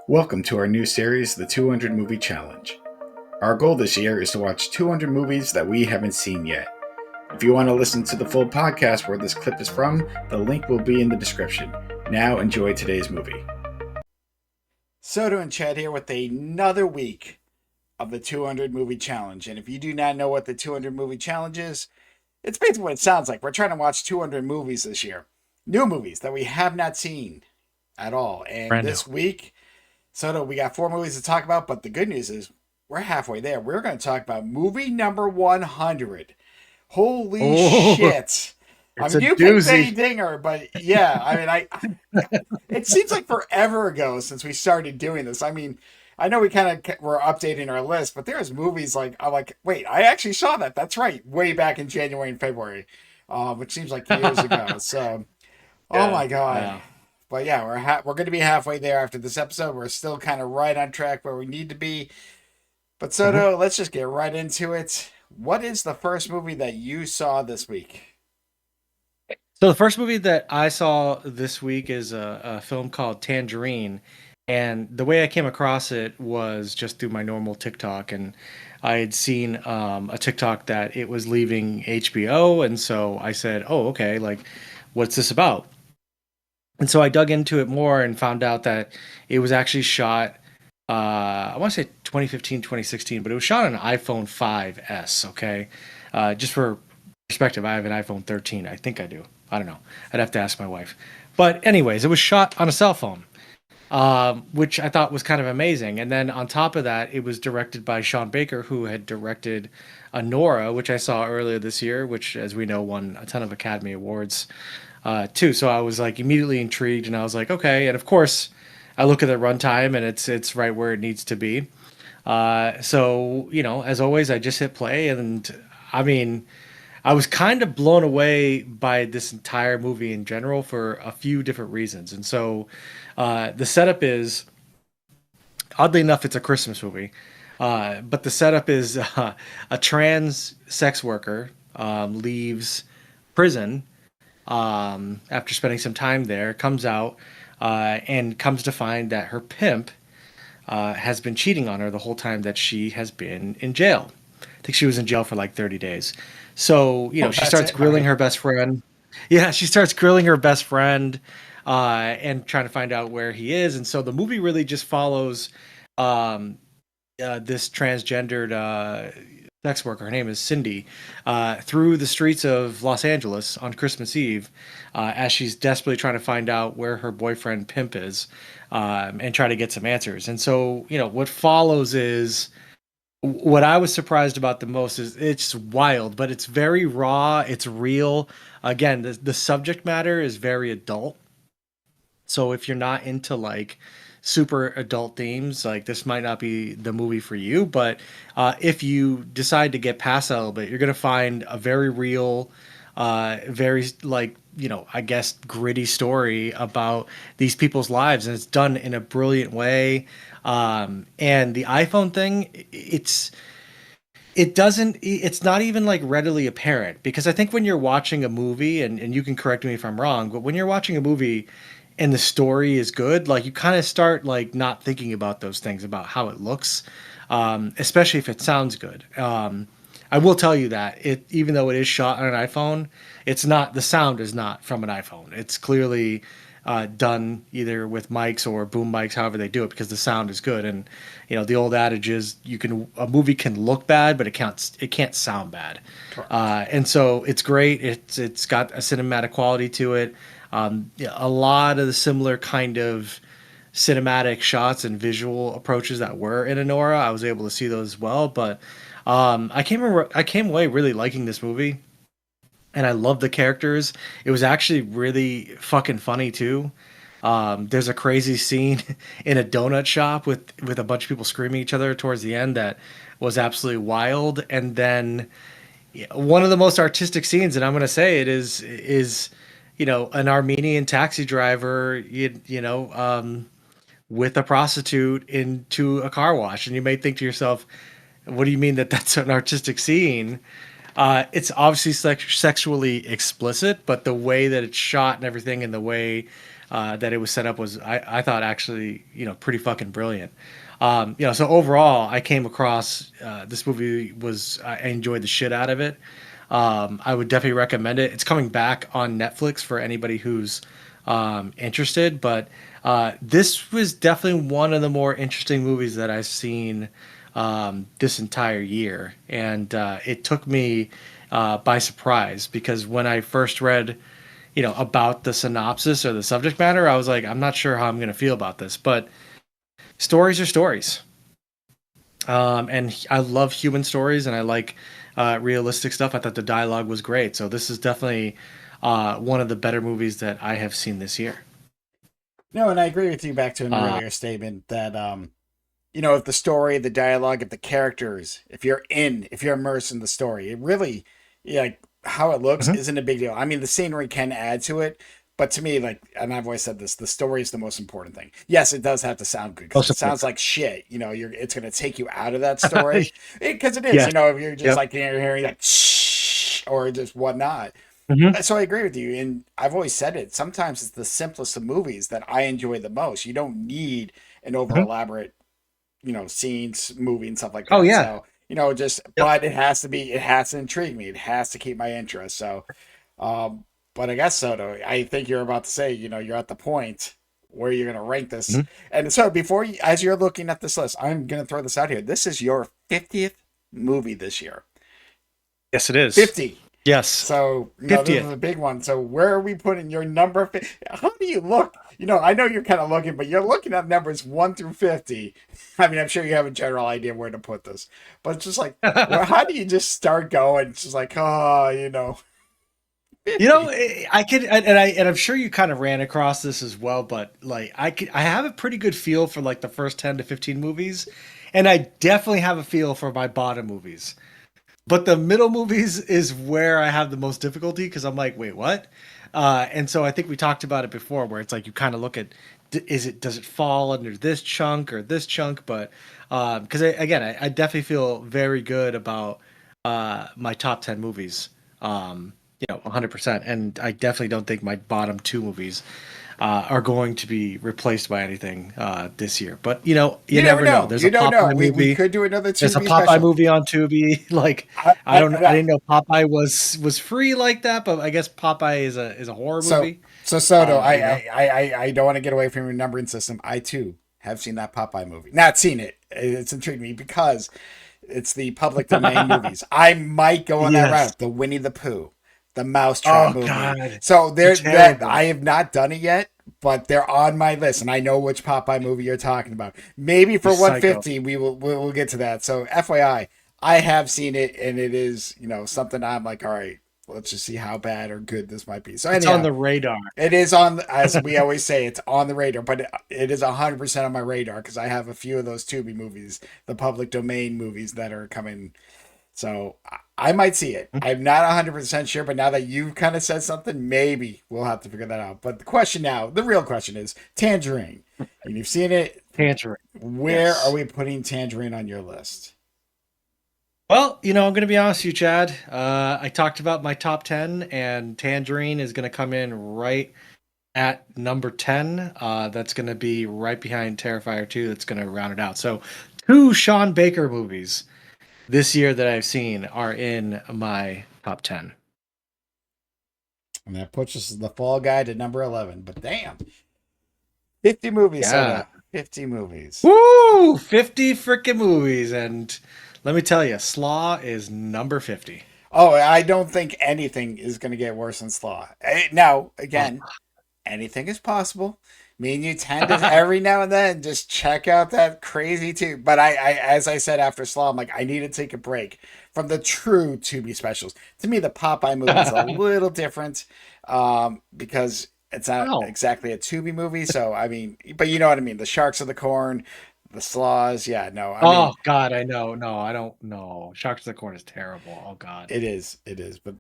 Welcome to our new series, The 200 Movie Challenge. Our goal this year is to watch 200 movies that we haven't seen yet. If you want to listen to the full podcast where this clip is from, the link will be in the description. Now enjoy today's movie. Soto and Chad here with another week of the 200 Movie Challenge. And if you do not know what the 200 Movie Challenge is, it's basically what it sounds like. We're trying to watch 200 movies this year. New movies that we have not seen at all. And Brand new. this week, Soto, we got 4 movies to talk about, but the good news is we're halfway there. We're going to talk about movie number 100. Holy shit. I It's mean, a you picked Benny doozy. Dinger, but yeah, I mean, it seems like forever ago since we started doing this. I mean, I know we kind of were updating our list, but there's movies like, I'm like, wait, I actually saw that. That's right. Way back in January and February, which seems like years ago. So, oh Yeah, my God. yeah. But yeah, we're going to be halfway there after this episode. We're still kind of right on track where we need to be. But Mhm. Soto, let's just get right into it. What is the first movie that you saw this week? So the first movie that I saw this week is a film called Tangerine, and the way I came across it was just through my normal TikTok, and I had seen a TikTok that it was leaving HBO, and so I said, "Oh, okay, like, what's this about?" And so I dug into it more and found out that it was actually shot. I want to say 2015, 2016, but it was shot on an iPhone 5S. Okay, just for perspective, I have an iPhone 13. I think I do. I don't know. I'd have to ask my wife. But anyways, it was shot on a cell phone, which I thought was kind of amazing. And then on top of that, it was directed by Sean Baker, who had directed Nora, which I saw earlier this year, which, as we know, won a ton of Academy Awards too. So I was like immediately intrigued, and I was like, okay. And of course, I look at the runtime, and it's right where it needs to be. So as always, I just hit play, and I mean, I was kind of blown away by this entire movie in general for a few different reasons. And so, the setup is, oddly enough, it's a Christmas movie. But the setup is a trans sex worker leaves prison after spending some time there, comes out and comes to find that her pimp has been cheating on her the whole time that she has been in jail. I think she was in jail for like 30 days. So, Oh, she that's starts it. All grilling right. her best friend. Yeah, she starts grilling her best friend and trying to find out where he is. And so the movie really just follows um, this transgendered sex worker. Her name is Sin-Dee, through the streets of Los Angeles on Christmas Eve, as she's desperately trying to find out where her boyfriend Pimp is, and try to get some answers. And so, what follows is what I was surprised about the most is it's wild, but it's very raw. It's real. Again, the subject matter is very adult. So if you're not into like super adult themes, like this might not be the movie for you. But if you decide to get past that a little bit, you're gonna find a very real, very like I guess gritty story about these people's lives, and it's done in a brilliant way. And the iPhone thing, it's not even like readily apparent because I think when you're watching a movie, and you can correct me if I'm wrong, but when you're watching a movie and the story is good, like you kind of start like not thinking about those things about how it looks, especially if it sounds good. I will tell you that it, even though it is shot on an iPhone, it's not, the sound is not from an iPhone. It's clearly done either with mics or boom mics, however they do it, because the sound is good. And the old adage is a movie can look bad, but it can't sound bad. Correct. And so it's great. It's got a cinematic quality to it. Yeah, a lot of the similar kind of cinematic shots and visual approaches that were in Anora, I was able to see those as well. But I came away really liking this movie, and I love the characters. It was actually really fucking funny too. There's a crazy scene in a donut shop with a bunch of people screaming at each other towards the end that was absolutely wild. And then one of the most artistic scenes, and I'm gonna say it is an Armenian taxi driver, with a prostitute into a car wash, and you may think to yourself, "What do you mean that that's an artistic scene?" It's obviously sexually explicit, but the way that it's shot and everything, and the way that it was set up was, I thought, actually, pretty fucking brilliant. So overall, I came across this movie was I enjoyed the shit out of it. I would definitely recommend it. It's coming back on Netflix for anybody who's interested, but this was definitely one of the more interesting movies that I've seen this entire year, and it took me by surprise because when I first read, about the synopsis or the subject matter, I was like, I'm not sure how I'm going to feel about this, but stories are stories. And I love human stories, and I like realistic stuff. I thought the dialogue was great, so this is definitely one of the better movies that I have seen this year. No, and I agree with you back to an Uh, earlier statement that if the story, the dialogue, if the characters, if you're immersed in the story, it really, yeah, like how it looks mhm. isn't a big deal. I mean, the scenery can add to it, but to me, like, and I've always said this, the story is the most important thing. Yes, it does have to sound good because Most it sounds important. like shit. It's going to take you out of that story because it is. Yes. If you're just Yep. like you're hearing like shh or just whatnot. Hmm. So I agree with you, and I've always said it. Sometimes it's the simplest of movies that I enjoy the most. You don't need an over Hmm. elaborate scenes, movie, and stuff like Oh that. yeah. So, Yep. but it has to intrigue me. It has to keep my interest. So, um, but I guess so, though. I think you're about to say, you're at the point where you're going to rank this. Mhm. And so, as you're looking at this list, I'm going to throw this out here. This is your 50th movie this year. Yes, it is. 50. Yes. So, this is 50th. a big one. So, where are we putting your number? How do you look? I know you're kind of looking, but you're looking at numbers 1 through 50. I mean, I'm sure you have a general idea where to put this, but it's just like, well, how do you just start going? It's just like, 50. I could, and I'm sure you kind of ran across this as well, but like I have a pretty good feel for like the first 10 to 15 movies, and I definitely have a feel for my bottom movies. But the middle movies is where I have the most difficulty because I'm like, wait, what? And so I think we talked about it before, where it's like you kind of look at, does it fall under this chunk or this chunk? But because I definitely feel very good about my top 10 movies. 100%, and I definitely don't think my bottom two movies are going to be replaced by anything this year. But you You never never know. know. There's a You don't know. Popeye We movie. could do another There's a Tubi Popeye special. movie on Tubi. Like I, I, I I, didn't know Popeye was free like that, but I guess Popeye is a horror so, movie. so Soto, You know. I don't want to get away from your numbering system. I too have seen that Popeye movie. Not seen it. It's intrigued me because it's the public domain movies. I might go on that Yes. route. The Winnie the Pooh, the Mousetrap Oh movie. God, So they're there, that terrible. I have not done it yet, but they're on my list, and I know which Popeye movie you're talking about. Maybe You're for psycho. 150, we'll get to that. So FYI, I have seen it, and it is something I'm like, all right, let's just see how bad or good this might be. So It's on anyhow, the radar. it is on, as we always say, it's on the radar, but it is 100% on my radar because I have a few of those Tubi movies, the public domain movies that are coming. So I might see it. I'm not 100% sure, but now that you've kind of said something, maybe we'll have to figure that out. But the question now, the real question is Tangerine. And you've seen it. Tangerine. Where are Yes. we putting Tangerine on your list? Well, I'm going to be honest with you, Chad. I talked about my top 10, and Tangerine is going to come in right at number 10. That's going to be right behind Terrifier 2. That's going to round it out. So, two Sean Baker movies this year that I've seen are in my top 10. And that puts us the Fall Guy to number 11. But damn, 50 movies, Yeah. Soto. 50 movies. Woo! 50 freaking movies. And let me tell you, Slaw is number 50. Oh, I don't think anything is going to get worse than Slaw. Now, Oh. again, anything is possible. Me and you tend to every now and then just check out that crazy too. But as I said after Slaw, I'm like, I need to take a break from the true Tubi specials. To me, the Popeye movie is a little different because it's not Wow. exactly a Tubi movie. So I mean, but you know what I mean. The Sharks of the Corn, the Slaws. Yeah, no, I mean, Oh God, I know. No, I don't know. Sharks of the Corn is terrible. Oh God. it is, but